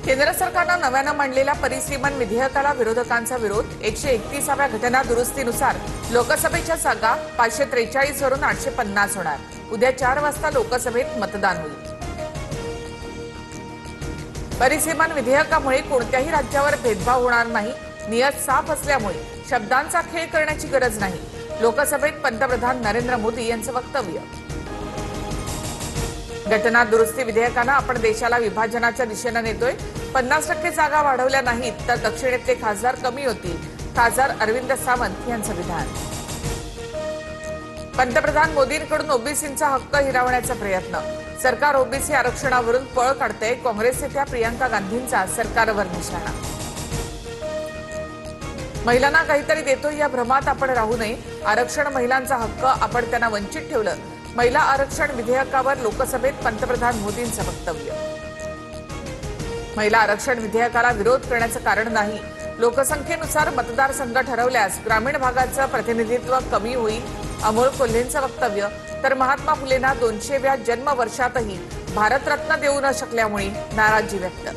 केंद्र सरकारनं नव्यानं मांडलेल्या परिसीमन विधेयकाला विरोधकांचा विरोध। 131व्या घटना दुरुस्तीनुसार लोकसभेच्या जागा 543 वरून 850 होणार। उद्या 4 वाजता लोकसभेत मतदान होईल। परिसीमन विधेयकामुळे कोणत्याही राज्यावर भेदभाव होणार नाही। नियत साफ असल्यामुळे शब्दांचा खेळ करण्याची गरज नाही। लोकसभेत पंतप्रधान नरेंद्र मोदी यांचं वक्तव्य। घटना दुरुस्ती विधेयकानं आपण देशाला विभाजनाच्या दिशेने नेतोय। 50% जागा वाढवल्या नाहीत तर दक्षिणेतले खासदार कमी होतील। खासदार अरविंद सावंत यांचं विधान। पंतप्रधान मोदींकडून ओबीसींचा हक्क हिरावण्याचा प्रयत्न। सरकार ओबीसी आरक्षणावरून पळ काढतंय। काँग्रेस नेत्या प्रियंका गांधींचा सरकारवर निशाणा। महिलांना काहीतरी देतो या भ्रमात आपण राहू नये। आरक्षण महिलांचा हक्क, आपण त्यांना वंचित ठेवलं। महिला आरक्षण विधेयकावर लोकसभेत पंतप्रधान मोदींचं वक्तव्य। महिला आरक्षण विधेयकाला विरोध करण्याचं कारण नाही। लोकसंख्येनुसार मतदारसंघ ठरवल्यास ग्रामीण भागाचं प्रतिनिधित्व कमी होईल। अमोल कोल्हेंचं वक्तव्य। तर महात्मा फुलेंना 200व्या जन्मवर्षातही भारतरत्न देऊ न शकल्यामुळे नाराजी व्यक्त।